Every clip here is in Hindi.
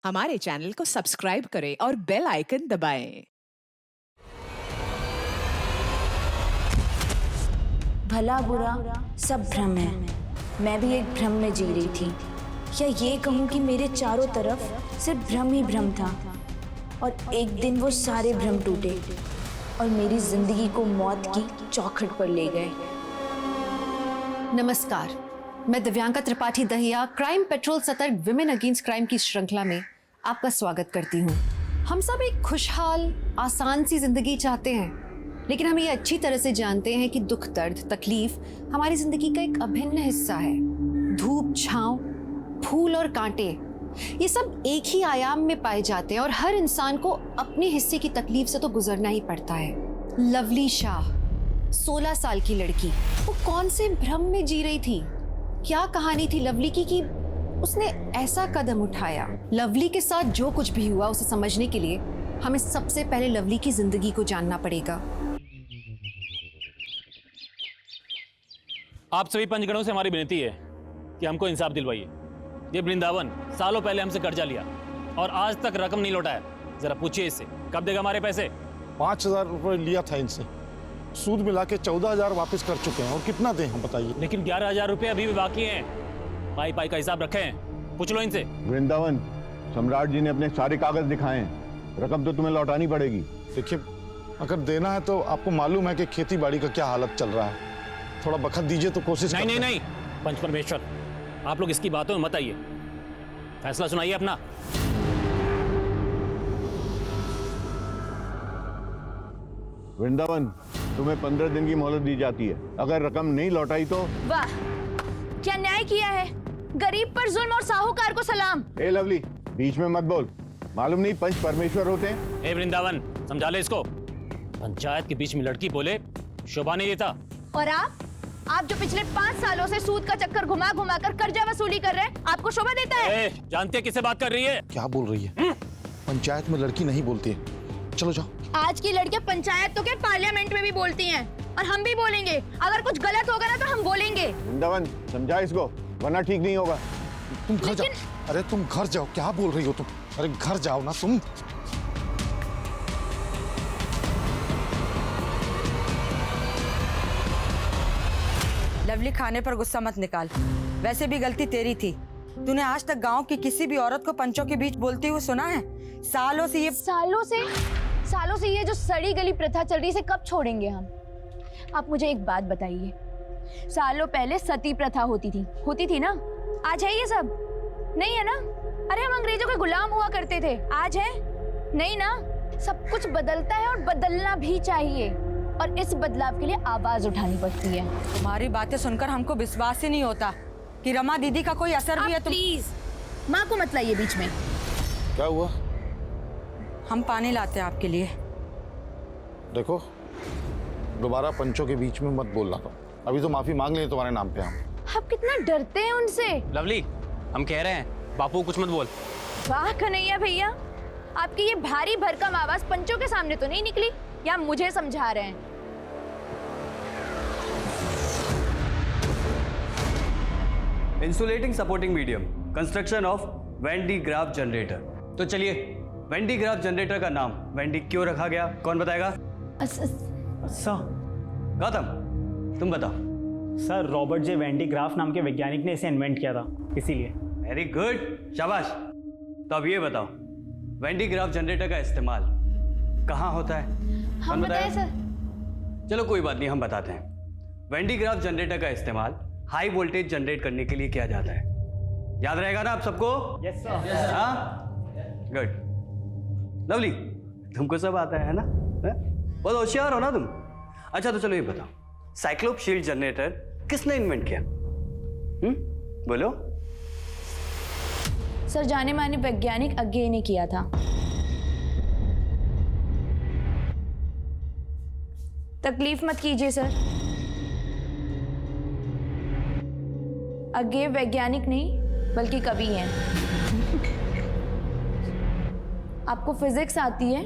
हमारे चैनल को सब्सक्राइब करें और बेल आइकन दबाएं। भला बुरा सब भ्रम है। मैं भी एक भ्रम में जी रही थी, या ये कहूँ कि मेरे चारों तरफ सिर्फ भ्रम ही भ्रम था। और एक दिन वो सारे भ्रम टूटे और मेरी जिंदगी को मौत की चौखट पर ले गए। नमस्कार, मैं दिव्यांका त्रिपाठी दहिया क्राइम पेट्रोल सतर्क विमेन अगेंस्ट क्राइम की श्रृंखला में आपका स्वागत करती हूँ। हम सब एक खुशहाल आसान सी जिंदगी चाहते हैं, लेकिन हम ये अच्छी तरह से जानते हैं कि दुख दर्द तकलीफ हमारी जिंदगी का एक अभिन्न हिस्सा है। धूप छांव, फूल और कांटे, ये सब एक ही आयाम में पाए जाते हैं और हर इंसान को अपने हिस्से की तकलीफ से तो गुजरना ही पड़ता है। लवली शाह 16 साल की लड़की, वो कौन से भ्रम में जी रही थी? क्या कहानी थी लवली की कि उसने ऐसा कदम उठाया? लवली के साथ जो कुछ भी हुआ उसे समझने के लिए हमें सबसे पहले लवली की जिंदगी को जानना पड़ेगा। आप सभी पंचगणों से हमारी विनती है कि हमको इंसाफ दिलवाइए। ये वृंदावन सालों पहले हमसे कर्जा लिया और आज तक रकम नहीं लौटाया। जरा पूछिए इससे, कब देगा हमारे पैसे? 5,000 रुपये लिया था इनसे, सूद मिला के 14,000 वापस कर चुके हैं। और कितना दें हम बताइए? लेकिन 11,000 रुपये अभी भी बाकी हैं। पाई पाई का हिसाब रखे हैं, पूछ लो इनसे। वृंदावन, सम्राट जी ने अपने सारे कागज दिखाए हैं, रकम तो तुम्हें लौटानी पड़ेगी। देखिए, अगर देना है तो आपको मालूम है कि खेती बाड़ी का क्या हालत चल रहा है, थोड़ा बखत दीजिए तो कोशिश नहीं नहीं करते नहीं, पंच परमेश्वर, आप लोग इसकी बातों में मत आइए, फैसला सुनाइए अपना। वृंदावन, तुम्हें 15 दिन की मोहलत दी जाती है। अगर रकम नहीं लौटाई तो। वाह, क्या न्याय किया है। गरीब पर जुल्म और साहूकार को सलाम। ए लवली, बीच में मत बोल। मालूम नहीं पंच परमेश्वर होते हैं? ए वृंदावन, समझा ले इसको। पंचायत के बीच में लड़की बोले शोभा नहीं देता। और आप जो पिछले 5 सालों से सूद का चक्कर घुमा घुमा कर कर्जा वसूली कर रहे हैं, आपको शोभा देता है? जानते हैं किससे बात कर रही है? क्या बोल रही है? पंचायत में लड़की नहीं बोलती है। चलो जाओ। आज की लड़कियां पंचायत तो क्या पार्लियामेंट में भी बोलती हैं, और हम भी बोलेंगे। अगर कुछ गलत होगा ना तो हम बोलेंगे। वृंदावन, समझा इसको, वरना ठीक नहीं होगा। तुम घर जाओ। अरे तुम घर जाओ, क्या बोल रही हो तुम? अरे घर जाओ ना तुम। लवली, खाने पर गुस्सा मत निकाल। वैसे भी गलती तेरी थी। तूने आज तक गांव की किसी भी औरत को पंचों के बीच बोलती हुए सुना है? सालों से ये जो सड़ी गली प्रथा चल रही है, इसे कब छोड़ेंगे हम? आप मुझे एक बात बताइए, सालों पहले सती प्रथा होती थी ना? आज है ये सब? नहीं है ना? अरे हम अंग्रेजों के गुलाम हुआ करते थे, आज है? नहीं ना? सब कुछ बदलता है और बदलना भी चाहिए, और इस बदलाव के लिए आवाज उठानी पड़ती है। तुम्हारी बातें सुनकर हमको विश्वास ही नहीं होता कि रमा दीदी का कोई असर भी है। प्लीज माँ को मत लाइए बीच में। क्या हुआ? हम पानी लाते हैं आपके लिए। देखो, दोबारा पंचों के बीच में मत बोलना। तो अभी तो माफी मांग लिए तुम्हारे नाम पे हम। आप कितना डरते हैं उनसे। लवली, हम कह रहे हैं बापू कुछ मत बोल। वाह कन्हैया भैया, आपकी ये भारी भरकम आवाज पंचों के सामने तो नहीं निकली, या मुझे समझा रहे हैं? Insulating supporting medium, construction of Van de Graaff generator. तो चलिए, वैन डी ग्राफ जनरेटर का नाम वैन डी क्यों रखा गया, कौन बताएगा? गौतम, तुम बताओ। Sir, Robert J Van Graaff नाम के वैज्ञानिक ने इसे इन्वेंट किया था, इसीलिए। वेरी गुड, शाबाश। तो अब ये बताओ, वैन डी ग्राफ जनरेटर का इस्तेमाल कहाँ होता है? हम बताएं सर? चलो कोई बात नहीं, हम बताते हैं। वैन डी ग्राफ जनरेटर का इस्तेमाल हाई वोल्टेज जनरेट करने के लिए किया जाता है। याद रहेगा ना आप सबको? Yes sir. हाँ, गुड। लवली, तुमको सब आता है ना? बहुत होशियार हो ना तुम। अच्छा तो चलो ये बताओ, साइक्लोप शील्ड जनरेटर किसने इन्वेंट किया? बोलो। सर, जाने माने वैज्ञानिक अज्ञे ने किया था। तकलीफ मत कीजिए सर, अज्ञे वैज्ञानिक नहीं बल्कि कवि हैं। आपको फिजिक्स आती है,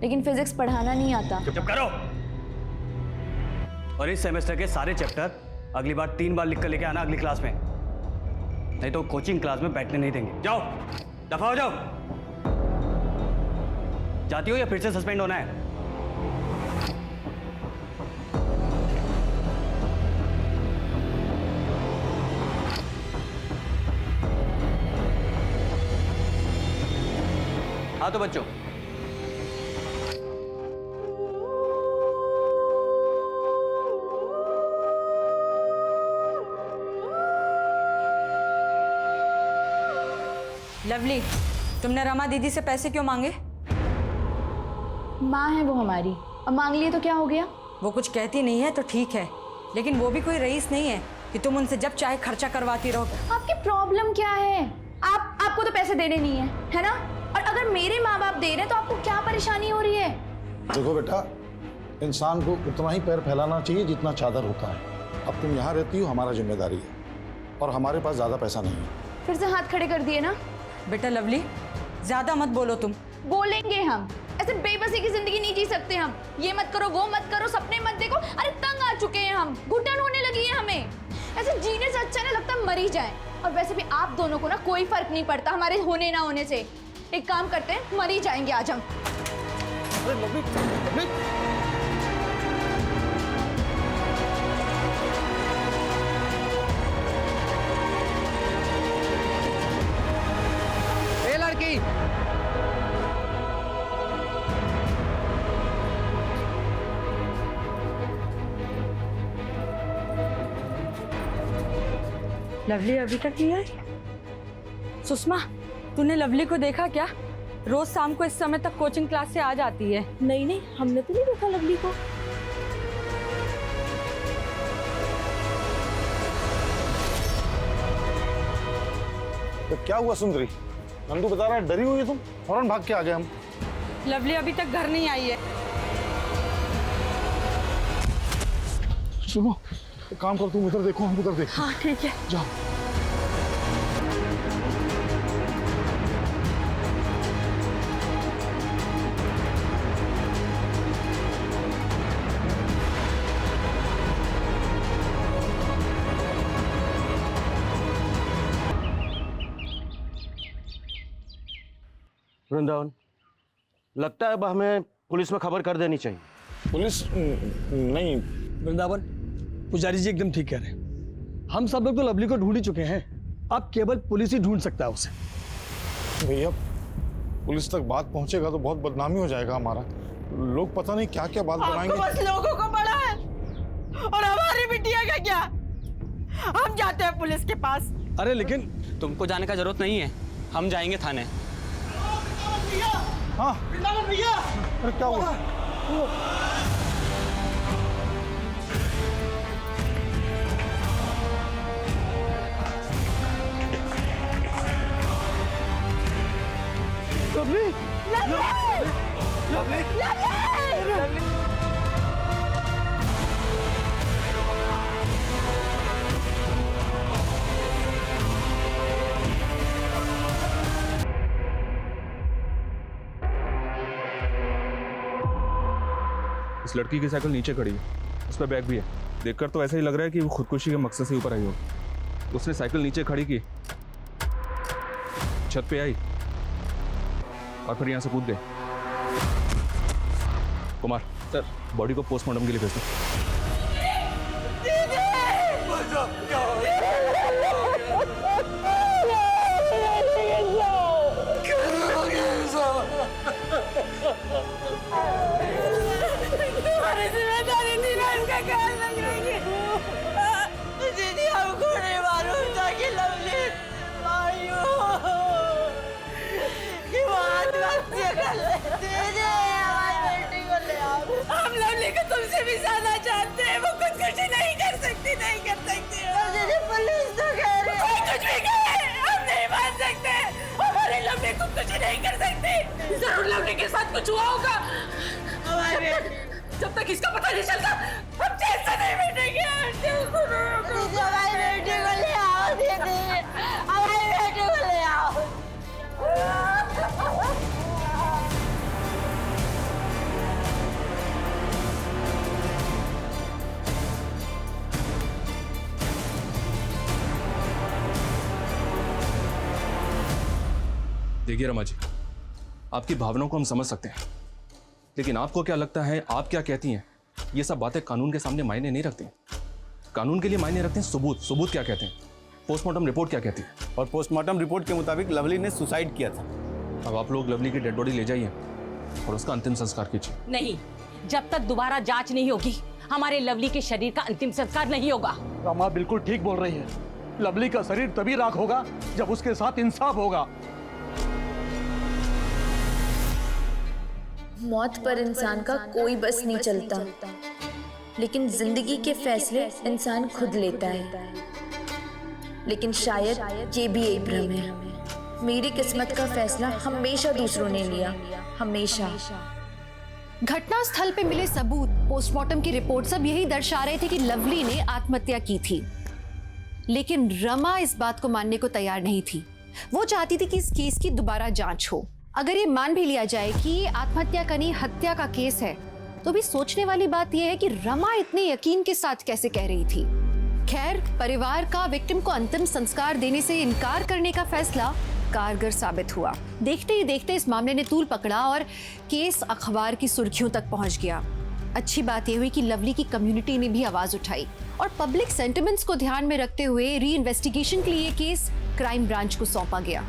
लेकिन फिजिक्स पढ़ाना नहीं आता। चुप करो। और इस सेमेस्टर के सारे चैप्टर अगली बार 3 बार लिख कर लेके आना अगली क्लास में, नहीं तो कोचिंग क्लास में बैठने नहीं देंगे। जाओ, दफा हो जाओ। जाती हो या फिर से सस्पेंड होना है? हाँ तो बच्चों, लवली, तुमने रमा दीदी से पैसे क्यों मांगे? माँ है वो हमारी, अब मांग लिए तो क्या हो गया? वो कुछ कहती नहीं है तो ठीक है, लेकिन वो भी कोई रईस नहीं है कि तुम उनसे जब चाहे खर्चा करवाती रहो। आपकी प्रॉब्लम क्या है? आपको तो पैसे देने नहीं है ना? और अगर मेरे माँ बाप दे रहे हैं तो आपको क्या परेशानी हो रही है? देखो बेटा, इंसान को उतना ही पैर फैलाना चाहिए जितना चादर होता है। अब तुम यहाँ रहती हो, हमारा जिम्मेदारी है, और हमारे पास ज्यादा पैसा नहीं है। फिर से हाथ खड़े कर दिए ना? बेटा लवली, ज्यादा मत बोलो तुम। बोलेंगे हम, ऐसे बेबसी की जिंदगी नहीं जी सकते हम। ये मत करो, वो मत करो, सपने मत देखो। अरे तंग आ चुके हैं हम, घुटन होने लगी है हमें। ऐसे जीने से अच्छा ना लगता मर ही जाए। और वैसे भी आप दोनों को ना कोई फर्क नहीं पड़ता हमारे होने ना होने से। एक काम करते हैं, मर ही जाएंगे आज हम। अरे लवली, लवली। लड़की, लवली अभी तक नहीं आई? सुषमा, तूने लवली को देखा क्या? रोज शाम को इस समय तक कोचिंग क्लास से आ जाती है। नहीं, हमने तो नहीं देखा लवली को। तो क्या हुआ सुंदरी? नंदू बता रहा है डरी हुई है तुम, फौरन भाग के आ गए हम। लवली अभी तक घर नहीं आई है। सुनो, एक काम करो, तुम इधर देखो, हम उधर देखो। हाँ ठीक है, जाओ। वृंदावन, लगता है अब हमें पुलिस में खबर कर देनी चाहिए। पुलिस नहीं। वृंदावन, पुजारी जी एकदम ठीक कह रहे हैं। हम सब लोग तो लवली को ढूंढ ही चुके हैं, अब केवल पुलिस ही ढूंढ सकता है उसे। भैया, पुलिस तक बात पहुंचेगा तो बहुत बदनामी हो जाएगा हमारा। लोग पता नहीं क्या क्या बात बनाएंगे। बस लोगों को पड़ा है, और हमारी बिटिया का क्या? हम जाते हैं पुलिस के पास। अरे लेकिन तुमको जाने का जरूरत नहीं है, हम जाएंगे थाने। हाँ भैया, अरे क्या हुआ? लवली, इस लड़की की साइकिल नीचे खड़ी है, उस पर बैग भी है। देखकर तो ऐसा ही लग रहा है कि वो खुदकुशी के मकसद से ऊपर आई हो। उसने साइकिल नीचे खड़ी की, छत पे आई और फिर यहाँ से कूद गए। कुमार सर, बॉडी को पोस्टमार्टम के लिए भेज दो। दीदी, हमको नहीं मालूम था कि लवली हम लवली को तुमसे भी ज्यादा जानते हैं। वो खुदकुशी नहीं कर सकती, नहीं कर सकती। पुलिस तो कह रही है। कुछ भी कहे, हम नहीं मान सकते। हमारी लवली खुदकुशी नहीं कर सकती। जरूर लवली के साथ कुछ हुआ होगा। हमारे जब तक इसका पता नहीं चलता, हम चैन से नहीं बैठेंगे। हमारी बेटी को ले आओ दीदी, हमारी बेटी को ले आओ। देखिए रमा जी, आपकी भावनाओं को हम समझ सकते हैं, लेकिन आपको क्या लगता है, आप क्या कहती हैं, ये सब बातें कानून के सामने मायने नहीं रखती। कानून के लिए मायने रखते हैं सबूत। सबूत क्या कहते हैं, पोस्टमार्टम रिपोर्ट क्या कहती है। और पोस्टमार्टम रिपोर्ट के मुताबिक लवली ने सुसाइड किया था। अब आप लोग लवली की डेड बॉडी ले जाइए और उसका अंतिम संस्कार कीजिए। नहीं, जब तक दोबारा जांच नहीं होगी हमारे लवली के शरीर का अंतिम संस्कार नहीं होगा। रमा बिल्कुल ठीक बोल रही है। लवली का शरीर तभी राख होगा जब उसके साथ इंसाफ होगा। मौत पर इंसान का कोई बस नहीं चलता, लेकिन जिंदगी के फैसले इंसान खुद लेता है। लेकिन शायद ये भी एक भ्रम है। मेरी किस्मत का फैसला हमेशा दूसरों ने लिया, हमेशा। घटना स्थल पे मिले सबूत, पोस्टमार्टम की रिपोर्ट सब यही दर्शा रहे थे कि लवली ने आत्महत्या की थी। लेकिन रमा इस बात को मानने को तैयार नहीं थी। वो चाहती थी कि इस केस की दोबारा जांच हो। अगर ये मान भी लिया जाए कि ये आत्महत्या का नहीं हत्या का केस है, तो भी सोचने वाली बात यह है कि रमा इतने यकीन के साथ कैसे कह रही थी। खैर, परिवार का विक्टिम को अंतिम संस्कार देने से इनकार करने का फैसला कारगर साबित हुआ। देखते ही देखते इस मामले ने तूल पकड़ा और केस अखबार की सुर्खियों तक पहुंच गया। अच्छी बात यह हुई कि लवली की कम्युनिटी ने भी आवाज उठाई और पब्लिक सेंटिमेंट्स को ध्यान में रखते हुए री इन्वेस्टिगेशन के लिए केस क्राइम ब्रांच को सौंपा गया।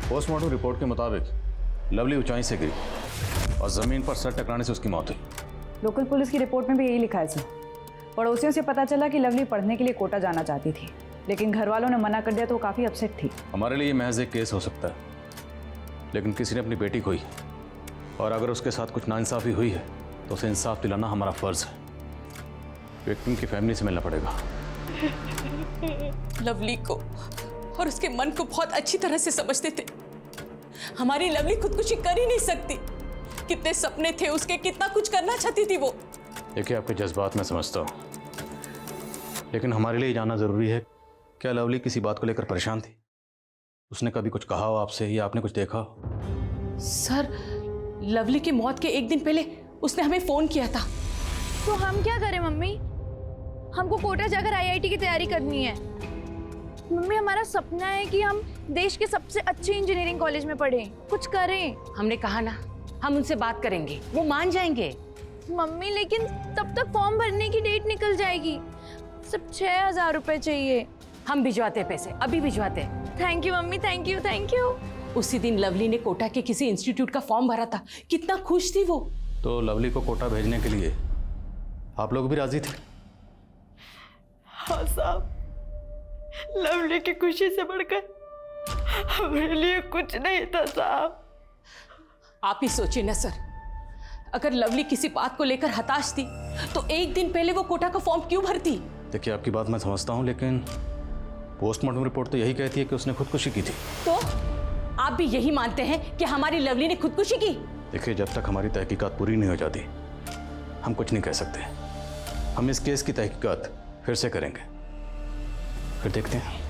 पोस्टमार्टम रिपोर्ट के मुताबिक लवली ऊंचाई से गिरी और जमीन पर सर टकराने से उसकी मौत हुई। लोकल पुलिस की रिपोर्ट में भी यही लिखा है सर। पड़ोसियों से पता चला कि लवली पढ़ने के लिए कोटा जाना चाहती थी, लेकिन घर वालों ने मना कर दिया तो वो काफ़ी अपसेट थी। हमारे लिए महज एक केस हो सकता है, लेकिन किसी ने अपनी बेटी खोई, और अगर उसके साथ कुछ नाइंसाफी हुई है तो उसे इंसाफ दिलाना हमारा फर्ज है। विक्टिम की फैमिली से मिलना पड़ेगा। लवली को और उसके मन को बहुत अच्छी तरह से समझते थे। हमारी लवली खुदकुशी कर ही नहीं सकती। कितने सपने थे उसके, कितना कुछ करना चाहती थी वो। देखिए, आपके जज्बात मैं समझता हूँ, लेकिन हमारे लिए जानना जरूरी है, क्या लवली किसी बात को लेकर परेशान थी? उसने कभी कुछ कहा हो आपसे या आपने कुछ देखा हो? सर, लवली की मौत के एक दिन पहले उसने हमें फोन किया था। तो हम क्या करें मम्मी? हमको कोटा जाकर आईआईटी की तैयारी करनी है। मम्मी, हमारा सपना है कि हम देश के सबसे अच्छे इंजीनियरिंग कॉलेज में पढ़ें, कुछ करें। हमने कहा ना, हम उनसे बात करेंगे, वो मान जाएंगे। मम्मी, लेकिन तब तक फॉर्म भरने की डेट निकल जाएगी। सिर्फ 6,000 रुपए चाहिए। हम भिजवाते पैसे, अभी भिजवाते। Thank you mummy, thank you thank you. उसी दिन लवली ने कोटा के किसी इंस्टीट्यूट का फॉर्म भरा था, कितना खुश थी वो। तो लवली को कोटा भेजने के लिए आप लोग भी राजी थे? हाँ साहब, लवली की खुशी से बढ़कर हमारे लिए कुछ नहीं था साहब। आप ही सोचिए ना सर, अगर लवली किसी बात को लेकर हताश थी तो एक दिन पहले वो कोटा का फॉर्म क्यों भरती? देखिए, आपकी बात मैं समझता हूँ, लेकिन पोस्टमार्टम रिपोर्ट तो यही कहती है कि उसने खुदकुशी की थी। तो आप भी यही मानते हैं कि हमारी लवली ने खुदकुशी की? देखिए, जब तक हमारी तहकीकात पूरी नहीं हो जाती हम कुछ नहीं कह सकते। हम इस केस की तहकीकात फिर से करेंगे, फिर देखते हैं।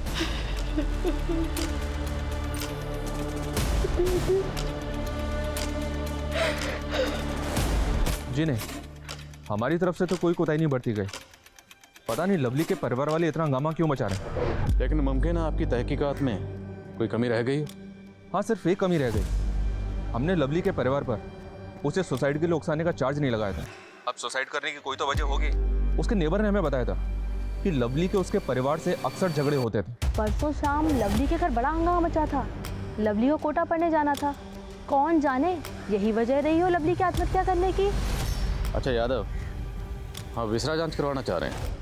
जी नहीं, हमारी तरफ से तो कोई कोताही नहीं बरती गई। पता नहीं लवली के परिवार वाले इतना हंगामा क्यों मचा रहे हैं। लेकिन मुमकिन है आपकी तहकीकात में कोई कमी रह गई हो। हाँ, सिर्फ एक कमी रह गई। हमने लवली के परिवार पर उसे सुसाइड के लिए उकसाने का चार्ज नहीं लगाया था। अब सुसाइड करने की कोई तो वजह होगी। उसके नेबर ने हमें बताया था कि लवली के उसके परिवार से अक्सर झगड़े होते थे। परसों शाम लवली के घर बड़ा हंगामा मचा था। लवली को कोटा पढ़ने जाना था। कौन जाने यही वजह रही हो लवली की आत्महत्या करने की। अच्छा यादव, हाँ, विसरा जांच करवाना चाह रहे हैं,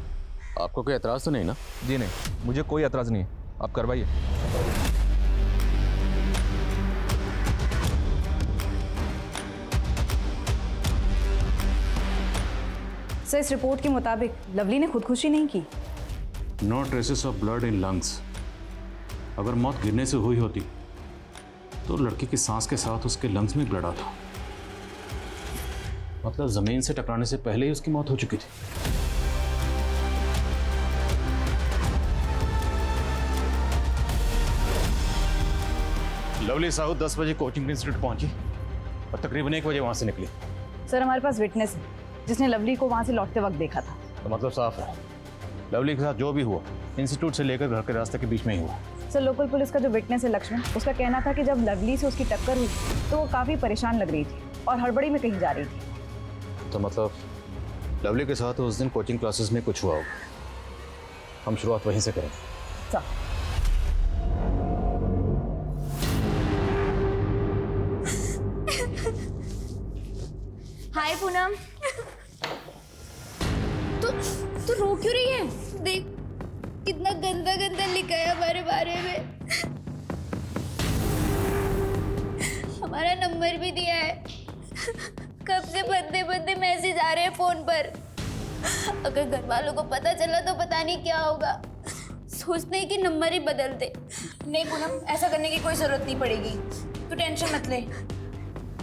आपको कोई एतराज़ तो नहीं ना? जी नहीं, मुझे कोई एतराज़ नहीं है, आप करवाइए। सर, इस रिपोर्ट के मुताबिक लवली ने खुदकुशी नहीं की। No traces of blood in lungs. अगर मौत गिरने से हुई होती तो लड़की की सांस के साथ उसके लंग्स में ब्लड आता, मतलब जमीन से टकराने से पहले ही उसकी मौत हो चुकी थी। लवली साहू 10 बजे कोचिंग इंस्टीट्यूट पहुंची और तकरीबन 1 बजे वहां से निकली। सर, हमारे पास विटनेस है। जिसने लवली को वहाँ से लौटते वक्त देखा था। तो मतलब साफ है, लवली के साथ जो भी हुआ इंस्टीट्यूट से लेकर घर के रास्ते के बीच में ही हुआ। सर, लोकल पुलिस का जो विटनेस है लक्ष्मण, उसका कहना था कि जब लवली से उसकी टक्कर हुई तो वो काफ़ी परेशान लग रही थी और हड़बड़ी में कहीं जा रही थी। तो मतलब लवली के साथ उस दिन कोचिंग क्लासेस में कुछ हुआ होगा। हम शुरुआत वहीं से करें। सर, हाय पूनम। तू रो क्यों रही है? देख कितना गंदा गंदा लिखा है हमारे बारे में। हमारा नंबर भी दिया है। कब से बंदे बंदे मैसेज आ रहे हैं फोन पर। अगर घर वालों को पता चला तो पता नहीं क्या होगा। सोचते हैं कि नंबर ही बदल दे। नहीं पूनम, ऐसा करने की कोई जरूरत नहीं पड़ेगी, तू टेंशन मत ले।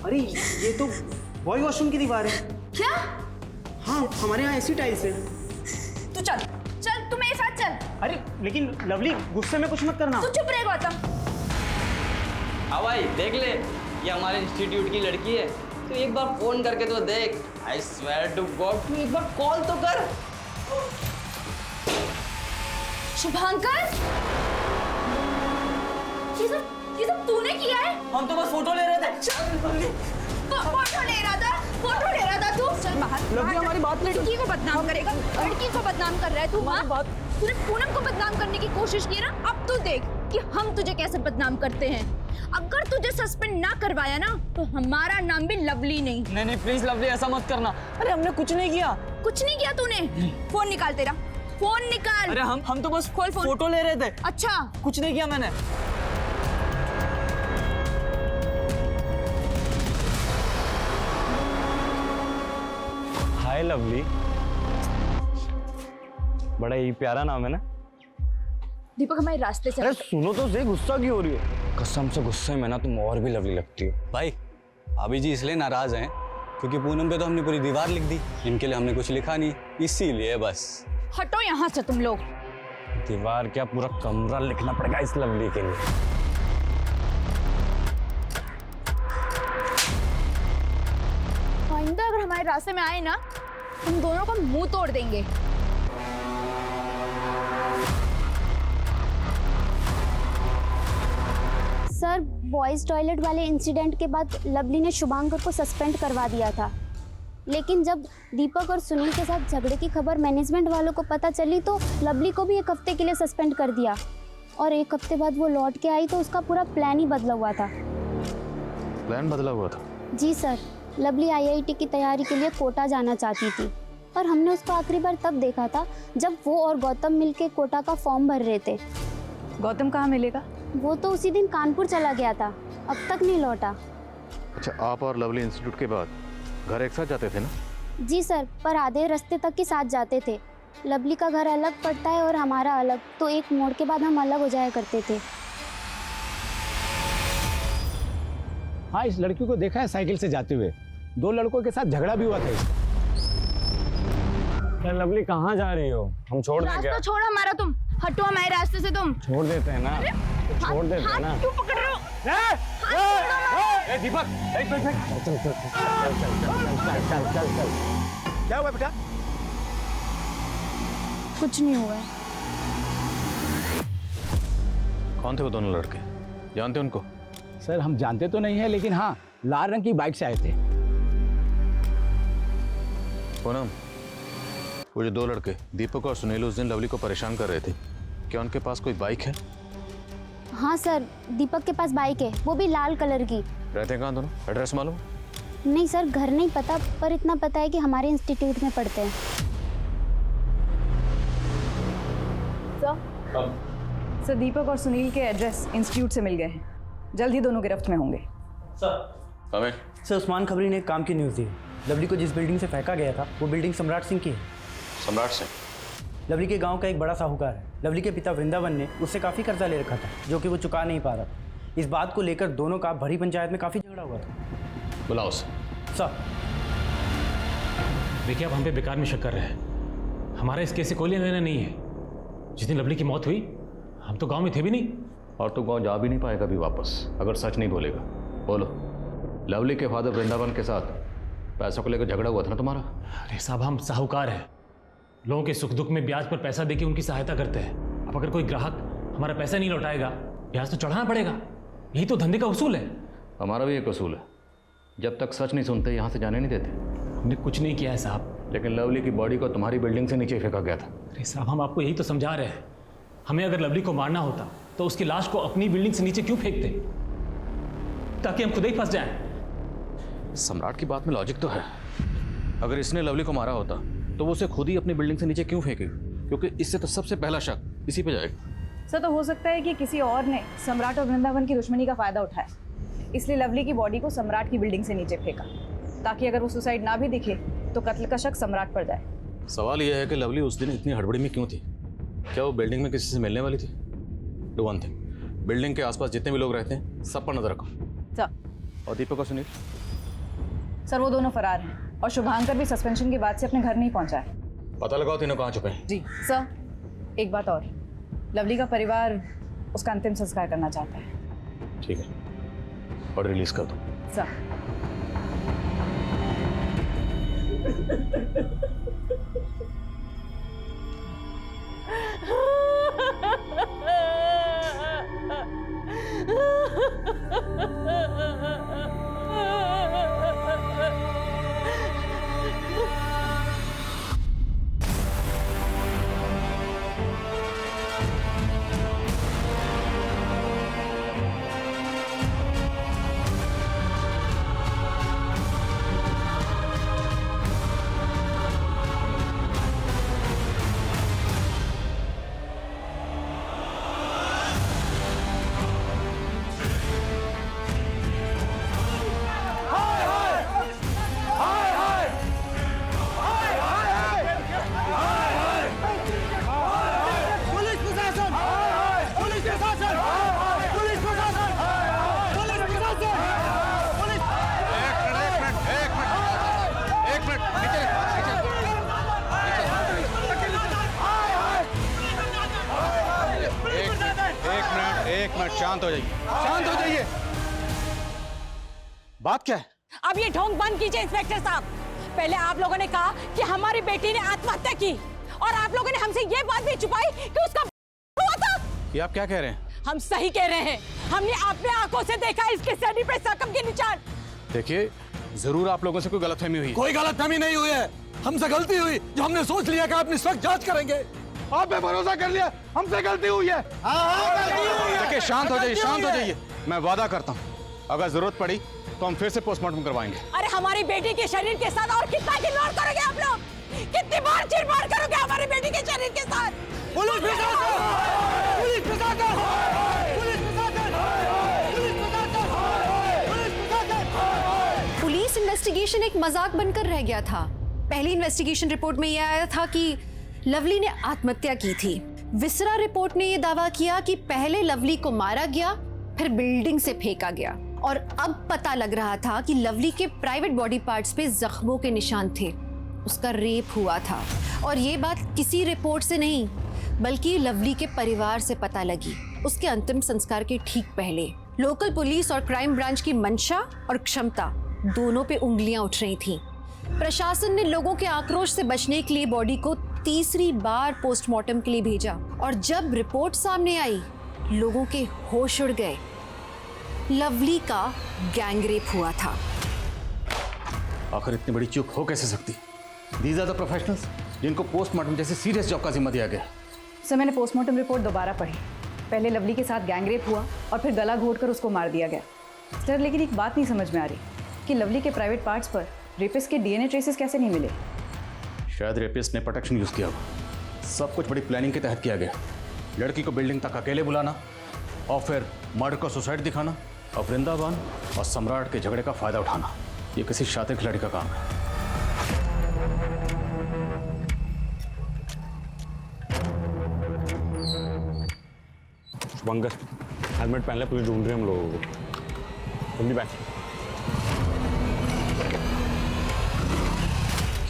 अरे ये तो बॉय वॉशरूम की दीवार है। क्या? हाँ, हमारे यहाँ ऐसी टाइल्स है। तू चल चल, तू मेरे साथ चल। अरे लेकिन लवली, गुस्से में कुछ मत करना। तू चुप रहे गौतम। हाँ भाई, देख ले, ये हमारे इंस्टीट्यूट की लड़की है। तो एक बार फोन करके तो देख। आई स्वेयर टू गॉड, तू एक बार कॉल तो कर। शुभांकर, ये सब तूने किया है? हम तो बस फोटो ले रहे थे। फोटो ले रहा था तू। चल बाहर। लवली हमारी बात नहीं। लड़की को बदनाम करेगा, लड़की को बदनाम कर रहा है तू। हाँ, तूने पूनम को बदनाम करने की कोशिश की ना। अब तू देख कि हम तुझे कैसे बदनाम करते हैं। अगर तुझे सस्पेंड ना करवाया ना तो हमारा नाम भी लवली नहीं। नहीं प्लीज लवली, ऐसा मत करना। अरे हमने कुछ नहीं किया। कुछ नहीं किया तूने? फोन निकाल तेरा, फोन निकाल। अरे हम तो बस खोल फोन। फोटो ले रहे थे। अच्छा, कुछ नहीं किया मैंने। हाय लवली, बड़ा ही प्यारा नाम है ना। दीपक हमारे रास्ते से। अरे सुनो तो सही, गुस्सा क्यों हो रही है? कसम से गुस्से में ना तुम और भी लवली लगती हो। भाई भाभी जी इसलिए नाराज हैं क्योंकि पूनम पे तो हमने पूरी दीवार लिख दी, इनके लिए हमने कुछ लिखा नहीं, इसीलिए बस। हटो यहाँ से तुम लोग। दीवार क्या, पूरा कमरा लिखना पड़ेगा इस लवली के लिए। आइंदा अगर हमारे रास्ते में आए ना, हम दोनों का मुंह तोड़ देंगे। सर, बॉयज़ टॉयलेट वाले इंसिडेंट के बाद लवली ने शुभांकर को सस्पेंड करवा दिया था, लेकिन जब दीपक और सुनील के साथ झगड़े की खबर मैनेजमेंट वालों को पता चली तो लवली को भी 1 हफ्ते के लिए सस्पेंड कर दिया। और 1 हफ्ते बाद वो लौट के आई तो उसका पूरा प्लान ही बदला हुआ था। प्लान बदला हुआ था? जी सर, लवली IIT की तैयारी के लिए कोटा जाना चाहती थी और हमने उसको आखिरी बार तब देखा था जब वो और गौतम मिलके कोटा का फॉर्म भर रहे थे। गौतम कहाँ मिलेगा? वो तो उसी दिन कानपुर चला गया था, अब तक नहीं लौटा। अच्छा, आप और लवली इंस्टीट्यूट के बाद घर एक साथ जाते थे ना? जी सर, पर आधे रास्ते तक ही साथ जाते थे। लवली का घर अलग पड़ता है और हमारा अलग, तो एक मोड़ के बाद हम अलग हो जाया करते थे। हाँ, इस लड़की को देखा है साइकिल से जाते हुए। 2 लड़कों के साथ झगड़ा भी हुआ था इसका। लवली कहाँ जा रही हो? हम छोड़ दें क्या? रास्ता छोड़ हमारा, तुम हटो हमारे रास्ते से। तुम छोड़ देते हैं ना, छोड़ देते हैं ना। क्यों पकड़ रहे हो? दीपक, चल। क्या हुआ बेटा? कुछ नहीं हुआ है। कौन थे वो दोनों लड़के? जानते उनको? सर, हम जानते तो नहीं है, लेकिन हाँ, लाल रंग की बाइक से आए थे। पूनम, वो जो 2 लड़के दीपक और सुनील उस दिन लवली को परेशान कर रहे थे, क्या उनके पास कोई बाइक है? हाँ सर, दीपक के पास बाइक है, वो भी लाल कलर की। रहते हैं कहाँ दोनों? एड्रेस मालूम? नहीं सर, घर नहीं पता, पर इतना पता है कि हमारे इंस्टीट्यूट में पढ़ते हैं। सर, दीपक और सुनील के एड्रेस इंस्टीट्यूट से मिल गए हैं, जल्द ही दोनों गिरफ्त में होंगे। सर, उस्मान खबरी ने एक काम की न्यूज़ दी। लवली को जिस बिल्डिंग से फेंका गया था वो बिल्डिंग सम्राट सिंह की है। सम्राट सिंह? लवली के गांव का एक बड़ा साहूकार है। लवली के पिता वृंदावन ने उससे काफ़ी कर्जा ले रखा था जो कि वो चुका नहीं पा रहा था। इस बात को लेकर दोनों का भरी पंचायत में काफ़ी झगड़ा हुआ था। बुलाओ उसे। सर, देखिए, आप हम पे बेकार में शक कर रहे हैं। हमारा इस केस से कोई लेना देना नहीं है। जिस दिन लवली की मौत हुई हम तो गांव में थे भी नहीं। और तो गांव जा भी नहीं पाएगा भी वापस, अगर सच नहीं बोलेगा। बोलो, लवली के फादर वृंदावन के साथ पैसों को लेकर झगड़ा हुआ था ना तुम्हारा? अरे साहब, हम साहूकार हैं, लोगों के सुख दुख में ब्याज पर पैसा देके उनकी सहायता करते हैं। अब अगर कोई ग्राहक हमारा पैसा नहीं लौटाएगा, ब्याज तो चढ़ाना पड़ेगा। यही तो धंधे का उसूल है। हमारा भी एक उसूल है, जब तक सच नहीं सुनते यहाँ से जाने नहीं देते। हमने कुछ नहीं किया है साहब। लेकिन लवली की बॉडी को तुम्हारी बिल्डिंग से नीचे फेंका गया था। अरे साहब, हम आपको यही तो समझा रहे हैं। हमें अगर लवली को मारना होता तो उसकी लाश को अपनी बिल्डिंग से नीचे क्यों फेंकते, ताकि हम खुद ही फंस जाएं। सम्राट की बात में लॉजिक तो है। अगर इसने लवली को मारा होता तो वो उसे खुद ही अपनी बिल्डिंग से नीचे क्यों फेंकेगी? क्योंकि इससे तो सबसे पहला शक इसी पे जाएगा। सर, तो हो सकता है कि किसी और ने सम्राट और वृंदावन की दुश्मनी का फायदा उठाया, इसलिए लवली की बॉडी को सम्राट की बिल्डिंग से नीचे फेंका, ताकि अगर वो सुसाइड ना भी दिखे तो कत्ल का शक सम्राट पर जाए। सवाल यह है कि लवली उस दिन इतनी हड़बड़ी में क्यों थी? क्या वो बिल्डिंग में किसी से मिलने वाली थी? डू वन थिंग, बिल्डिंग के आसपास जितने भी लोग रहते हैं सब पर नजर रखो। सर। और दीपक और सुनील? सर, वो दोनों फरार हैं और शुभांकर भी सस्पेंशन के बाद से अपने घर नहीं पहुंचा है। पता लगाओ तीनों कहाँ छुपे हैं। जी सर। एक बात और, लवली का परिवार उसका अंतिम संस्कार करना चाहता है। ठीक है, और रिलीज कर दो। सर। एक मिनट, शांत हो जाइए, शांत हो जाइए। बात क्या है? अब ये ढोंग बंद कीजिए इंस्पेक्टर साहब। पहले आप लोगों ने कहा कि हमारी बेटी ने आत्महत्या की, और आप लोगों ने हमसे ये बात भी छुपाई कि उसका हुआ था। ये आप क्या कह रहे हैं? हम सही कह रहे हैं। हमने अपने आंखों से देखा इसके शरीर पे जख्म के निशान। देखिए, जरूर आप लोगों से कोई गलतफहमी हुई। कोई गलतफहमी नहीं हुई है, हमसे गलती हुई जो हमने सोच लिया कि आप इस वक्त जांच करेंगे। आप पे भरोसा कर लिया, हमसे गलती हुई है। देखिए, शांत हो जाइए, शांत हो जाइए। मैं वादा करता हूँ, अगर जरूरत पड़ी तो हम फिर से पोस्टमार्टम करवाएंगे। अरे हमारी बेटी के शरीर के साथ और कितना खिलवाड़ करोगे आप लोग? कितनी बार चिरबाड़ करोगे हमारी बेटी के शरीर के साथ? पुलिस प्रशासन! पुलिस प्रशासन! पुलिस प्रशासन! पुलिस प्रशासन! पुलिस प्रशासन! पुलिस इन्वेस्टिगेशन एक मजाक बनकर रह गया था। पहली इन्वेस्टिगेशन रिपोर्ट में यह आया था कि लवली ने आत्महत्या की थी। विसरा रिपोर्ट ने यह दावा किया कि पहले लवली को मारा गया, फिर बिल्डिंग से फेंका गया, और अब पता लग रहा था कि लवली के प्राइवेट बॉडी पार्ट्स पे जख्मों के निशान थे। उसका रेप हुआ था, और ये बात किसी रिपोर्ट से नहीं बल्कि लवली के परिवार से पता लगी उसके अंतिम संस्कार के ठीक पहले। लोकल पुलिस और क्राइम ब्रांच की मंशा और क्षमता दोनों पे उंगलियां उठ रही थीं। प्रशासन ने लोगों के आक्रोश से बचने के लिए बॉडी को तीसरी बार पोस्टमार्टम के लिए भेजा, और जब रिपोर्ट सामने आई लोगों के होश उड़ गए। लवली का गैंगरेप हुआ था। आखिर इतनी बड़ी चूक हो कैसे सकती? दीज आर द प्रोफेशनल्स जिनको पोस्टमार्टम जैसे सीरियस जॉब का जिम्मा दिया गया। सर, मैंने पोस्टमार्टम रिपोर्ट दोबारा पढ़ी। पहले लवली के साथ गैंगरेप हुआ और फिर गला घोटकर उसको मार दिया गया। सर, लेकिन एक बात नहीं समझ में आ रही कि लवली के प्राइवेट पार्ट्स पर रेपिस्ट के डीएनए ट्रेसेस कैसे नहीं मिले? शायद रेपिस्ट ने प्रोटेक्शन यूज किया होगा। सब कुछ बड़ी प्लानिंग के तहत किया गया। लड़की को बिल्डिंग तक अकेले बुलाना और फिर मर्डर को सुसाइड दिखाना और वृंदावन और सम्राट के झगड़े का फायदा उठाना, ये किसी शातिर खिलाड़ी का काम है। शुभंकर, हेलमेट पहन ले, पुलिस ढूंढ रही है हम लोगों को। जल्दी बैठ।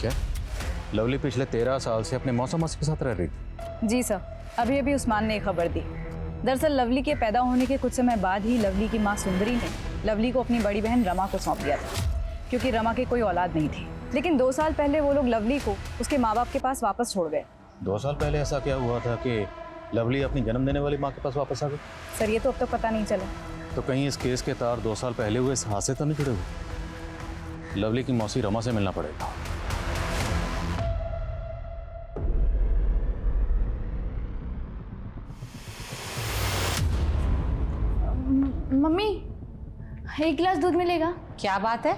क्या लवली पिछले 13 साल से अपने मौसा मासी के साथ रह रही थी? जी सर, अभी अभी उस्मान ने खबर दी। दरअसल लवली के पैदा होने के कुछ समय बाद ही लवली की मां सुंदरी ने लवली को अपनी बड़ी बहन रमा को सौंप दिया था। क्योंकि रमा की कोई औलाद नहीं थी। लेकिन 2 साल पहले वो लोग लवली को उसके माँ बाप के पास वापस छोड़ गए। 2 साल पहले ऐसा क्या हुआ था कि लवली अपनी जन्म देने वाली माँ के पास वापस आ गई? सर ये तो अब तक पता नहीं चला। तो कहीं इस केस के तार 2 साल पहले हुए इस हादसे तो नहीं जुड़े हुए? लवली की मौसी रमा से मिलना पड़ेगा। मम्मी 1 गिलास दूध मिलेगा? क्या बात है,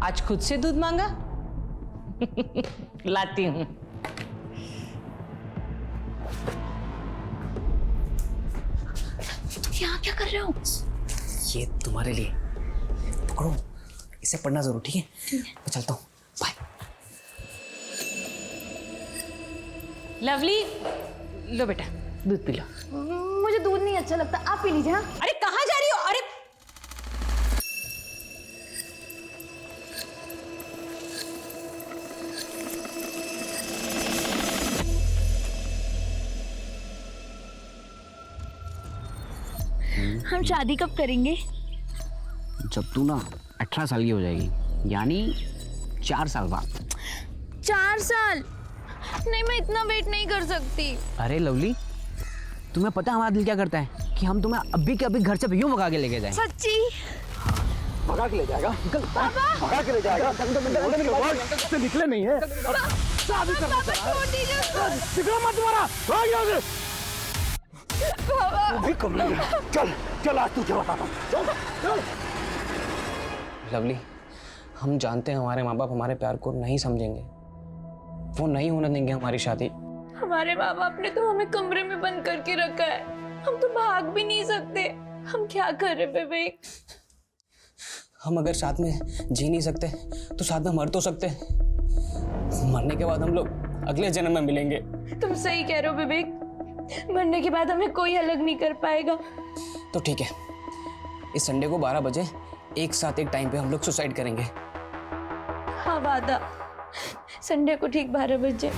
आज खुद से दूध मांगा? लाती हूँ। यहाँ क्या कर रहे हो? ये तुम्हारे लिए, पकड़ो, इसे पढ़ना जरूर, ठीक है? मैं चलता हूँ, बाय। लवली, लो बेटा दूध पी लो। मुझे दूध नहीं अच्छा लगता, आप पी लीजिए। हाँ? अरे कहाँ जा रही हो? अरे हम शादी कब करेंगे? जब तू ना 18 साल की हो जाएगी, यानी 4 साल बाद। 4 साल? नहीं, मैं इतना वेट नहीं कर सकती। अरे लवली, तुम्हें पता है हमारा दिल क्या करता है कि हम तुम्हें अभी के अभी घर से यूं भगा के लेके जाएं। सच्ची? भगा के ले जाएगा? भगा के ले जाएगा? से निकले नहीं है। शादी करना मत तुम्हारा, भाग यहाँ से। भी कम नहीं है। चल चल, आज तुझे बताता हूँ। चल। लवली, हम जानते हैं हमारे माँ बाप हमारे प्यार को नहीं समझेंगे, वो नहीं होने देंगे हमारी शादी। हमारे माँ बाप ने तो हमें कमरे में बंद करके रखा है, हम तो भाग भी नहीं सकते। हम क्या करें विवेक? हम अगर साथ में जी नहीं सकते तो साथ में मर तो सकते। मरने के बाद हम लोग अगले जन्म में मिलेंगे। तुम सही कह रहे हो विवेक, मरने के बाद हमें कोई अलग नहीं कर पाएगा। तो ठीक है, इस संडे को 12 बजे एक साथ एक टाइम पे हम लोग सुसाइड करेंगे। हाँ वादा, संडे को ठीक 12 बजे।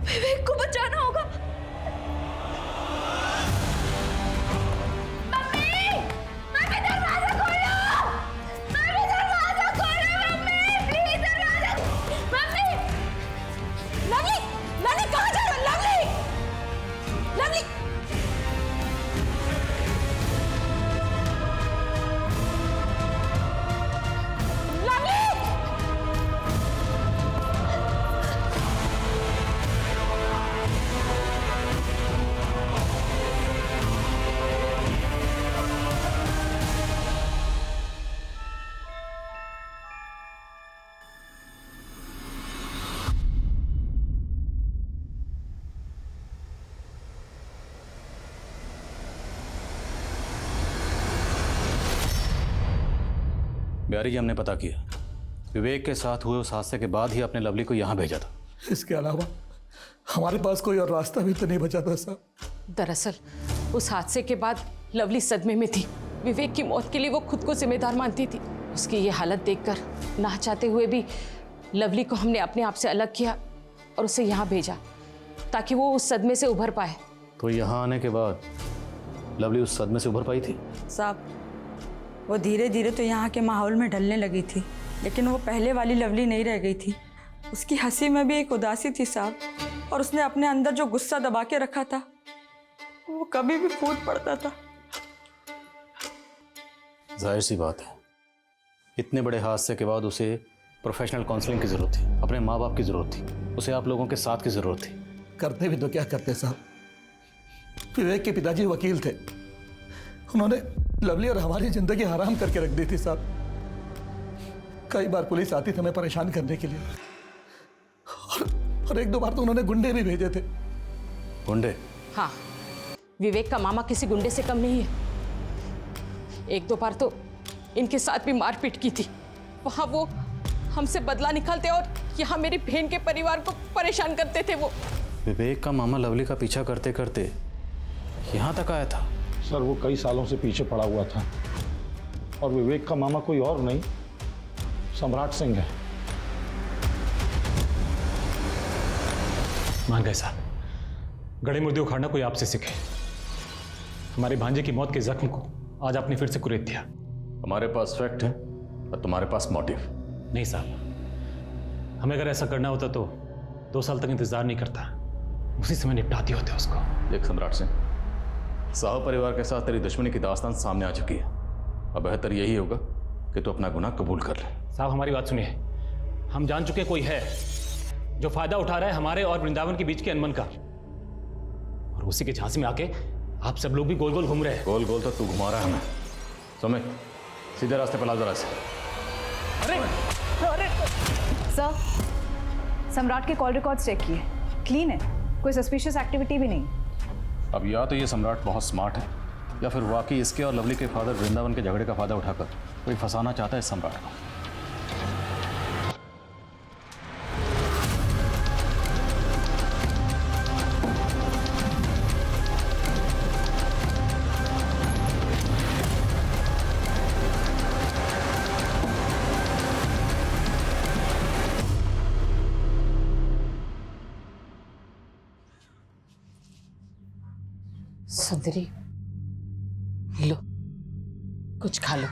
विवेक को बचाना होगा। मम्मी, मम्मी दरवाजा खोलो, मम्मी दरवाजा खोलो, मम्मी प्लीज दरवाजा। मम्मी, लवली, लवली कहाँ जा रहे हो? Lovely, lovely, lovely, Bihari ji, हमने पता किया, विवेक के साथ हुए उस हादसे के बाद ही आपने लवली को यहाँ भेजा था। इसके अलावा हमारे पास कोई और रास्ता भी तो नहीं बचा था साहब। दरअसल उस हादसे के बाद लवली सदमे में थी। विवेक की मौत के लिए वो खुद को जिम्मेदार मानती थी। उसकी ये हालत देखकर ना चाहते हुए भी लवली को हमने अपने आप से अलग किया और उसे यहाँ भेजा ताकि वो उस सदमे से उभर पाए। तो यहाँ आने के बाद लवली उस सदमे से उभर पाई थी? साहब, वो धीरे धीरे तो यहाँ के माहौल में ढलने लगी थी, लेकिन वो पहले वाली लवली नहीं रह गई थी। उसकी हंसी में भी एक उदासी थी साहब, और उसने अपने अंदर जो गुस्सा दबा के रखा था वो कभी भी फूट पड़ता था। जाहिर सी बात है, इतने बड़े हादसे के बाद उसे प्रोफेशनल काउंसलिंग की जरूरत थी, अपने माँ बाप की जरूरत थी, उसे आप लोगों के साथ की जरूरत थी। करते भी तो क्या करते साहब, विवेक के पिताजी वकील थे, उन्होंने लवली और हमारी जिंदगी हराम करके रख दी थी साहब। कई बार पुलिस आती थी हमें परेशान करने के लिए, और 1-2 बार तो उन्होंने गुंडे भी भेजे थे। गुंडे? हाँ, विवेक का मामा किसी गुंडे से कम नहीं है। 1-2 बार तो इनके साथ भी मारपीट की थी। वहां वो हमसे बदला निकालते और यहाँ मेरी बहन के परिवार को परेशान करते थे। वो विवेक का मामा लवली का पीछा करते करते यहाँ तक आया था। सर वो कई सालों से पीछे पड़ा हुआ था और विवेक का मामा कोई और नहीं, सम्राट सिंह है। मान गए साहब, गड़े मुर्दे उखाड़ना कोई आपसे सीखे। हमारे भांजे की मौत के जख्म को आज आपने फिर से कुरेद दिया। हमारे पास फैक्ट है और तुम्हारे पास मोटिव नहीं साहब, हमें अगर ऐसा करना होता तो 2 साल तक इंतजार नहीं करता, उसी समय निपटाती होते उसको। देख सम्राट सिंह, साहू परिवार के साथ तेरी दुश्मनी की दास्तान सामने आ चुकी है। अब बेहतर यही होगा कि तू अपना गुनाह कबूल कर ले। साहब हमारी बात सुनिए, हम जान चुके कोई है जो फायदा उठा रहा है हमारे और वृंदावन के बीच के अनबन का, और उसी के झांसे में आके आप सब लोग भी गोल गोल घूम रहे हैं। गोल गोल तो तू घुमा रहा है हमें। समय सीधे रास्ते पर ला जरा से। सर, सम्राट के कॉल रिकॉर्ड्स चेक किए, क्लीन है, कोई सस्पिशियस एक्टिविटी भी नहीं। अब या तो ये सम्राट बहुत स्मार्ट है या फिर वाकई इसके और लवली के फादर वृंदावन के झगड़े का फायदा उठाकर कोई फंसाना चाहता है इस सम्राट को। सुंदरी, लो कुछ खा लो।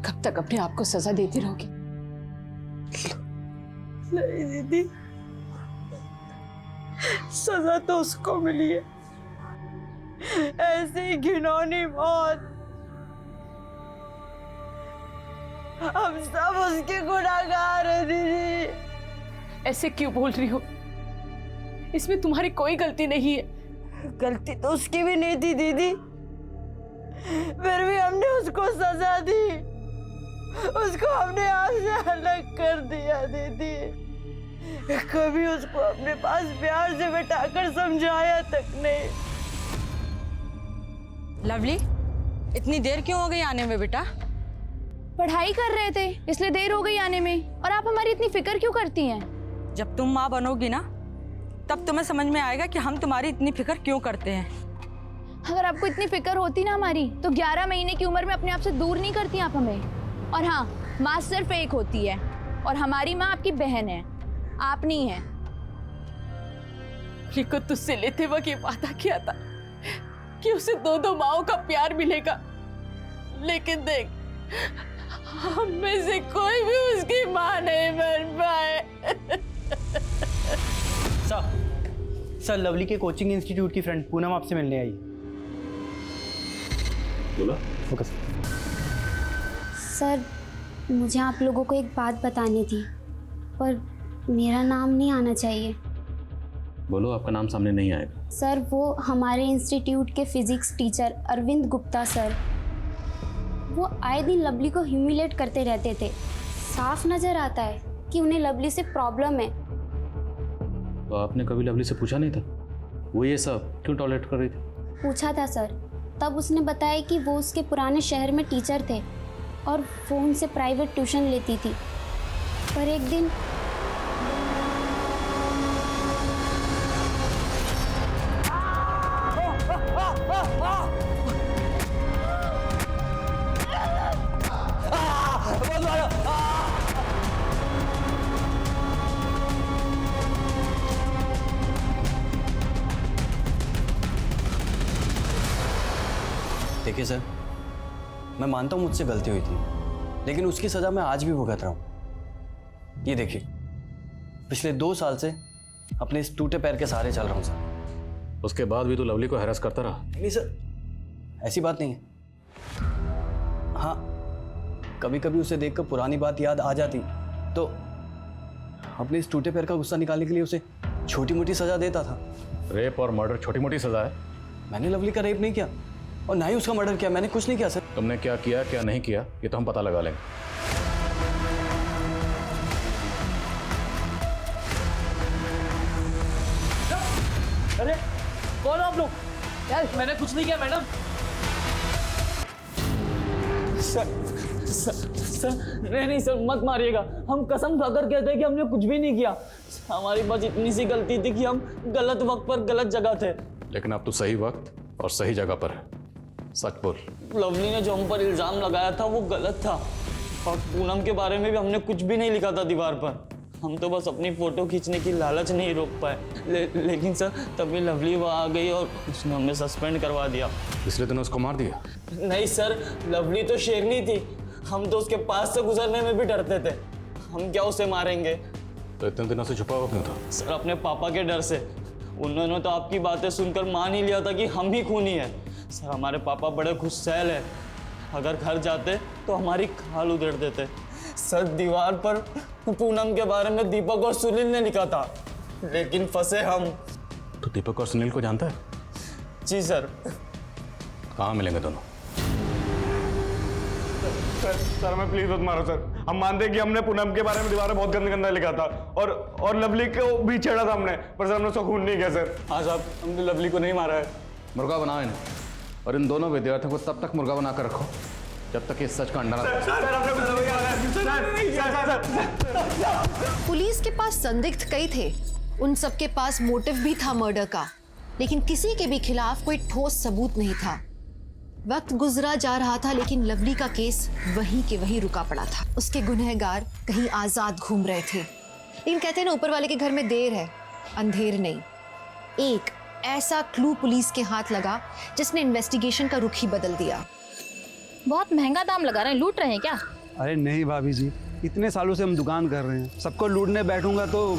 कब तक अपने आप को सजा देती रहोगी? नहीं दीदी, सजा तो उसको मिली है, ऐसी घिनौनी मौत। हम सब उसके गुनहगार हैं दीदी। ऐसे क्यों बोल रही हो? इसमें तुम्हारी कोई गलती नहीं है। गलती तो उसकी भी नहीं थी दीदी, फिर भी हमने उसको सजा दी, उसको हमने आज से अलग कर दिया दीदी। कभी उसको अपने पास प्यार से बैठाकर समझाया तक नहीं। लवली, इतनी देर क्यों हो गई आने में बेटा? पढ़ाई कर रहे थे इसलिए देर हो गई आने में। और आप हमारी इतनी फिक्र क्यों करती हैं? जब तुम माँ बनोगी ना तब तुम्हें समझ में आएगा कि हम तुम्हारी इतनी फिक्र क्यों करते हैं। अगर आपको इतनी फिक्र होती ना हमारी, तो 11 महीने की उम्र में अपने आप से दूर नहीं करती आप हमें। और हाँ, माँ सिर्फ एक होती है और हमारी माँ आपकी बहन है, आप नहीं है। को तुझसे लेते वक्त ये वादा किया था कि उसे 2 माओं का प्यार मिलेगा, लेकिन देख हम में से कोई भी उसकी माँ नहीं बन पाए। सर, लवली के कोचिंग इंस्टीट्यूट की फ्रेंड पूनम आपसे मिलने आई। बोला? फोकस। सर, मुझे आप लोगों को एक बात बतानी थी, पर मेरा नाम नहीं आना चाहिए। बोलो, आपका नाम सामने नहीं आएगा। सर, वो हमारे इंस्टीट्यूट के physics teacher Arvind Gupta sir, वो आए दिन लवली को ह्यूमिलेट करते रहते थे। साफ नजर आता है कि उन्हें लवली से प्रॉब्लम है। तो आपने कभी लवली से पूछा नहीं था वो ये सब क्यों टॉलरेट कर रही थी? पूछा था सर, तब उसने बताया कि वो उसके पुराने शहर में टीचर थे और वो उनसे प्राइवेट ट्यूशन लेती थी। पर एक दिन देखिए सर, मैं मानता हूँ मुझसे गलती हुई थी, लेकिन उसकी सज़ा मैं आज भी भुगत रहा हूँ। ये देखिए, पिछले 2 साल से अपने इस टूटे पैर के सहारे चल रहा हूँ सर। उसके बाद भी तो लवली को हैरेस करता रहा? नहीं सर, ऐसी बात नहीं है। हाँ, कभी कभी उसे देखकर पुरानी बात याद आ जाती तो अपने इस टूटे पैर का गुस्सा निकालने के लिए उसे छोटी मोटी सज़ा देता था। रेप और मर्डर छोटी मोटी सज़ा है? मैंने लवली का रेप नहीं किया और ना ही उसका मर्डर किया। मैंने कुछ नहीं किया सर। तुमने क्या किया क्या नहीं किया ये तो हम पता लगा लेंगे। अरे कौन आप लोग? यार मैंने कुछ नहीं किया मैडम। सर नहीं सर, मत मारिएगा। हम कसम खाकर कहते हैं कि हमने कुछ भी नहीं किया। हमारी बस इतनी सी गलती थी कि हम गलत वक्त पर गलत जगह थे। लेकिन अब तो सही वक्त और सही जगह पर है, सच बोल। लवली ने जो हम पर इल्जाम लगाया था वो गलत था, और पूनम के बारे में भी हमने कुछ भी नहीं लिखा था दीवार पर। हम तो बस अपनी फोटो खींचने की लालच नहीं रोक पाए। लेकिन सर तभी लवली वहाँ आ गई और उसने हमें सस्पेंड करवा दिया। इसलिए तूने उसको मार दिया? नहीं सर, लवली तो शेरनी थी, हम तो उसके पास से गुजरने में भी डरते थे। हम क्या उसे मारेंगे? तो इतने दिनों से छुपा हुआ क्यों था? सर अपने पापा के डर से। उन्होंने तो आपकी बातें सुनकर मान ही लिया था कि हम ही खूनी है। सर हमारे पापा बड़े गुस्सैल है, अगर घर जाते तो हमारी खाल उधेड़ देते। सर दीवार पर पूनम के बारे में दीपक और सुनील ने लिखा था, लेकिन फंसे हम। तो दीपक और सुनील को जानता है? जी सर। कहाँ मिलेंगे दोनों? सर मैं प्लीज मत मारो सर। हम मानते हैं कि हमने पूनम के बारे में दीवार में बहुत गंदा लिखा था, और लवली को भी छेड़ा था हमने, पर सर हमने उसका खून नहीं किया सर। हाँ साहब, हमने लवली को नहीं मारा है। मुर्गा बनाओ इन्हें, और इन दोनों विद्यार्थियों को तब तक मुर्गा बनाकर रखो जब तक ये सच का अंडा ना। पुलिस के पास संदिग्ध कई थे, उन सबके पास मोटिव भी था मर्डर का, लेकिन किसी के भी खिलाफ कोई ठोस सबूत नहीं था। वक्त गुजरा जा रहा था, लेकिन लवली का केस वहीं के वहीं रुका पड़ा था। उसके गुनहगार कहीं आजाद घूम रहे थे। लेकिन कहते हैं ना, ऊपर वाले के घर में देर है, अंधेर नहीं। एक ऐसा क्लू पुलिस के हाथ लगा जिसने इन्वेस्टिगेशन का रुख ही बदल दिया। बहुत महंगा दाम लगा रहे हैं, लूट रहे हैं क्या? अरे नहीं भाभी जी, इतने सालों से हम दुकान कर रहे हैं, सबको लूटने बैठूंगा तो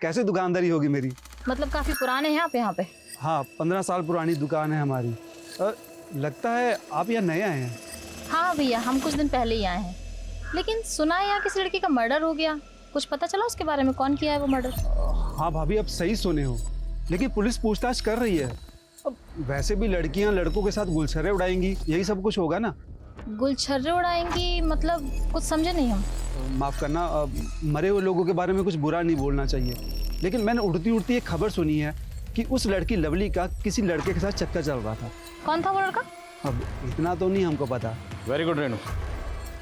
कैसे दुकानदारी होगी मेरी। मतलब काफी पुराने हैं आप यहाँ पे? हाँ, 15 साल पुरानी दुकान है हमारी। लगता है आप यहाँ नए आए हैं। हाँ भैया, हम कुछ दिन पहले ही आए हैं, लेकिन सुना है यहाँ किसी लड़की का मर्डर हो गया। कुछ पता चला उसके बारे में, कौन किया है वो मर्डर? हाँ भाभी, अब सही सुने हो, लेकिन पुलिस पूछताछ कर रही है। अब वैसे भी लड़कियां लड़कों के साथ गुलछर्रे उड़ाएंगी, यही सब कुछ होगा ना। गुलछर्रे उड़ाएंगी मतलब कुछ समझे नहीं हम। माफ करना, मरे हुए लोगों के बारे में कुछ बुरा नहीं बोलना चाहिए, लेकिन मैंने उड़ती उड़ती एक खबर सुनी है कि उस लड़की लवली का किसी लड़के के साथ चक्कर चल रहा था। कौन था वो लड़का? अब इतना तो नहीं हमको पता। वेरी गुड रेनू,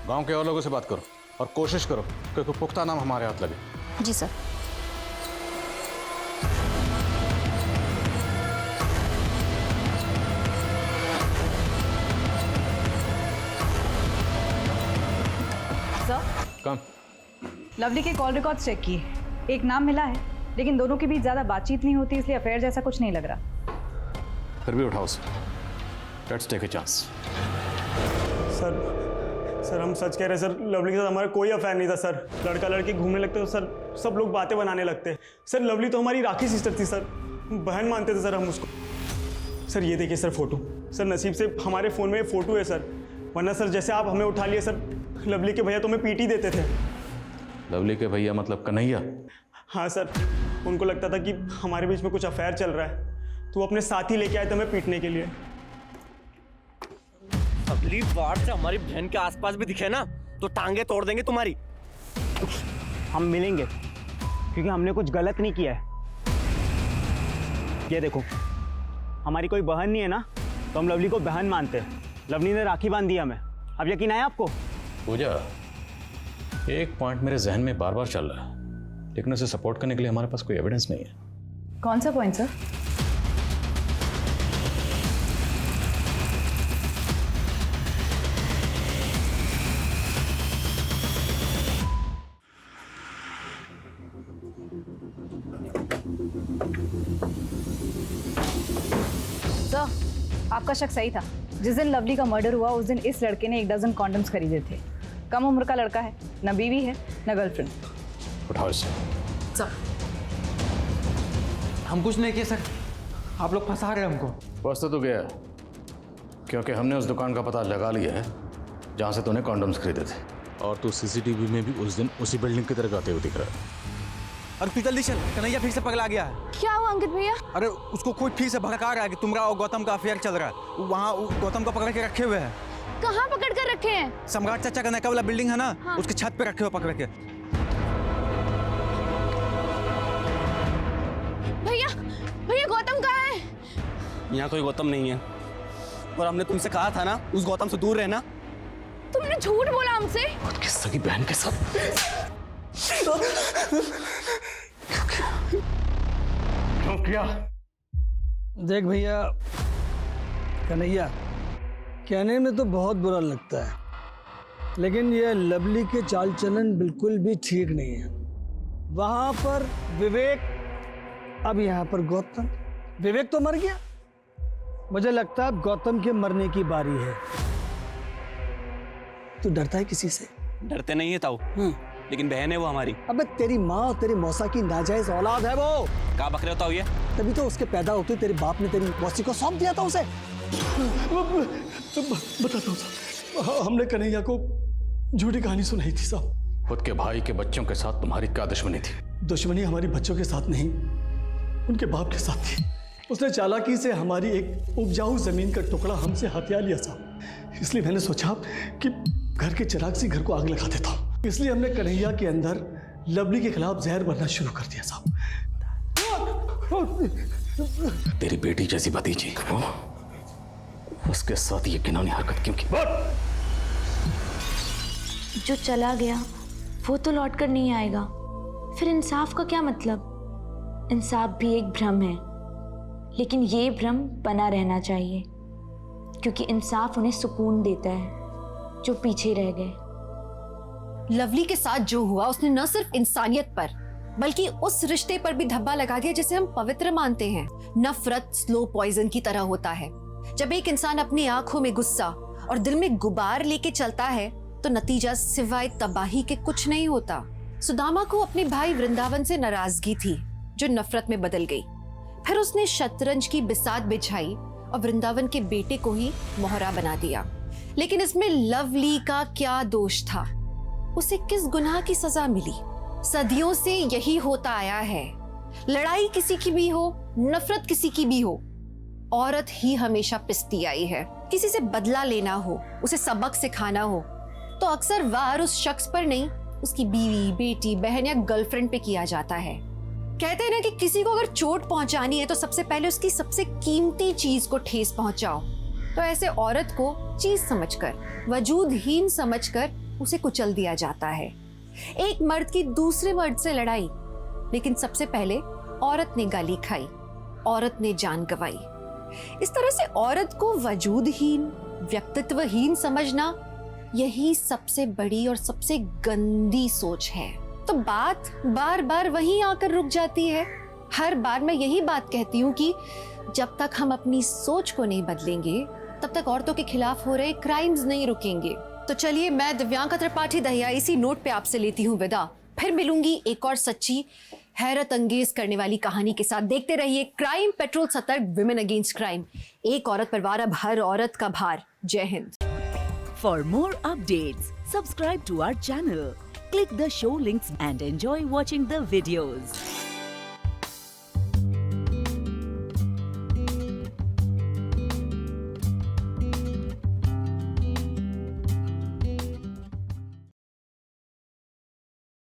गांव के और लोगों से बात करो और कोशिश करो कि कोई पुख्ता नाम हमारे हाथ लगे। जी सर। कम लवली के कॉल रिकॉर्ड्स चेक किए, एक नाम मिला है, लेकिन दोनों के बीच ज्यादा बातचीत नहीं होती, इसलिए अफेयर जैसा कुछ नहीं लग रहा। फिर भी उठाओ sir, let's take a chance. Sir हम सच कह रहे हैं सर, लवली के साथ हमारा कोई अफेयर नहीं था सर। लड़का लड़की घूमने लगते तो सर सब लोग बातें बनाने लगते। सर लवली तो हमारी राखी सिस्टर थी सर, बहन मानते थे सर हम उसको। सर ये देखिए सर फोटो, सर नसीब से हमारे फ़ोन में फ़ोटो है सर, वरना सर जैसे आप हमें उठा लिए सर, लवली के भैया तो हमें पीट ही देते थे। लवली के भैया मतलब कन्हैया? हाँ सर, उनको लगता था कि हमारे बीच में कुछ अफेयर चल रहा है, तो वो अपने साथ ही लेके आए थे हमें पीटने के लिए। अगली बार से हमारी बहन के आसपास भी दिखे ना तो टांगे तोड़ देंगे तुम्हारी। हम मिलेंगे क्योंकि हमने कुछ गलत नहीं किया है। ये देखो, हमारी कोई बहन नहीं है ना, तो हम लवली को बहन मानते हैं। लवली ने राखी बांध दी हमें, अब यकीन आया आपको? पूजा, एक पॉइंट मेरे जहन में बार बार चल रहा है, लेकिन उसे सपोर्ट करने के लिए हमारे पास कोई एविडेंस नहीं है। कौन सा पॉइंट सर? सर, आपका शक सही था। जिस दिन लवली का मर्डर हुआ उस दिन इस लड़के ने 1 डज़न कॉन्डम्स खरीदे थे। कम उम्र का लड़का है, न बीवी है न गर्लफ्रेंड। उठाओ इसे। सर हम कुछ नहीं किए सर, आप लोग फंसा रहे हमको। फंस तो गया, क्योंकि हमने उस दुकान का पता लगा लिया है जहाँ से तूने कॉन्डम्स खरीदे थे, और तू सीसीटीवी में भी उस दिन उसी बिल्डिंग की तरफ आते हुए दिख रहा है। अरे तू जल्दी चल, कन्हैया फिर से पगला गया है। क्या हुआ अंकित भैया? अरे उसको कोई फिर से भड़का रहा है कि तुम्हारा और गौतम का अफेयर चल रहा है। वहाँ गौतम को पकड़ के रखे हुए हैं। कहाँ पकड़ कर रखे हैं? सम्राट चाचा का नका वाला बिल्डिंग है ना, हाँ। उसके छत पे रखे हुए पकड़ के। भैया भैया गौतम कहाँ है? यहाँ कोई गौतम नहीं है, और हमने तुमसे कहा था ना उस गौतम से दूर रहना। तुमने उसने झूठ बोला हमसे। खुद की सगी बहन के साथ क्यों किया? देख भैया कन्हैया, कहने में तो बहुत बुरा लगता है, लेकिन ये लवली के चाल चलन बिल्कुल भी ठीक नहीं है। वहां पर विवेक, अब यहाँ पर गौतम। विवेक तो मर गया, मुझे लगता है अब गौतम के मरने की बारी है। तू डरता है किसी से? डरते नहीं है ताऊ, लेकिन बहन है वो हमारी। अबे तेरी माँ और तेरी मौसा की नाजायज औलाद है वो। क्या बक रहे हो ताऊ ये? तभी तो उसके पैदा होते तेरे बाप ने तेरी मौसी को सौंप दिया था उसे। बताता हूँ, हमने कन्हैया को झूठी कहानी सुनाई थी साहब। खुद के भाई के बच्चों के साथ तुम्हारी क्या दुश्मनी थी? दुश्मनी हमारी बच्चों के साथ नहीं, उनके बाप के साथ थी। उसने चालाकी से हमारी एक उपजाऊ जमीन का टुकड़ा हमसे हथिया लिया साहब। इसलिए मैंने सोचा कि घर के चिराग से घर को आग लगा देता हूँ। इसलिए हमने कन्हैया के अंदर लवली के खिलाफ जहर भरना शुरू कर दिया साहब। तेरी बेटी जैसी भतीजी, उसके साथ ये घिनौनी हरकत क्यों की? जो चला गया वो तो लौट कर नहीं आएगा, फिर इंसाफ का क्या मतलब? इंसाफ भी एक भ्रम है, लेकिन ये भ्रम बना रहना चाहिए, क्योंकि इंसाफ उन्हें सुकून देता है जो पीछे रह गए। लवली के साथ जो हुआ उसने न सिर्फ इंसानियत पर बल्कि उस रिश्ते पर भी धब्बा लगा दिया जिसे हम पवित्र मानते हैं। नफरत स्लो पॉइजन की तरह होता है। जब एक इंसान अपनी आंखों में गुस्सा और दिल में गुबार लेके चलता है तो नतीजा सिवाय तबाही के कुछ नहीं होता। सुदामा को अपने भाई वृंदावन से नाराजगी थी जो नफरत में बदल गई। फिर उसने शतरंज की बिसात बिछाई और वृंदावन के बेटे को ही मोहरा बना दिया। लेकिन इसमें लवली का क्या दोष था? उसे किस गुनाह की सजा मिली? सदियों से यही होता आया है। लड़ाई किसी की भी हो, नफरत किसी की भी हो, औरत ही हमेशा पिसती आई है। किसी से बदला लेना हो, उसे सबक सिखाना हो, तो अक्सर वार उस शख्स पर नहीं, उसकी बीवी, बेटी, बहन या गर्लफ्रेंड पे किया जाता है। कहते हैं ना कि किसी को अगर चोट पहुंचानी है तो सबसे पहले उसकी सबसे कीमती चीज को ठेस पहुंचाओ। तो ऐसे औरत को चीज समझकर, वजूदहीन समझकर उसे कुचल दिया जाता है। एक मर्द की दूसरे मर्द से लड़ाई, लेकिन सबसे पहले औरत ने गाली खाई, औरत ने जान गंवाई। इस तरह से औरत को वजूदहीन, व्यक्तित्वहीन समझना, यही सबसे बड़ी और सबसे गंदी सोच है। तो बात बार बार वहीं आकर रुक जाती है। हर बार मैं यही बात कहती हूँ कि जब तक हम अपनी सोच को नहीं बदलेंगे तब तक औरतों के खिलाफ हो रहे क्राइम्स नहीं रुकेंगे। तो चलिए, मैं दिव्यांका त्रिपाठी दहिया इसी नोट पे आपसे लेती हूँ विदा। फिर मिलूंगी एक और सच्ची, हैरत अंगेज करने वाली कहानी के साथ। देखते रहिए क्राइम पेट्रोल सतर्क, विमेन अगेंस्ट क्राइम। एक औरत पर वार, अब हर औरत का भार। जय Hind. For more updates, subscribe to our channel, click the show links and enjoy watching the videos.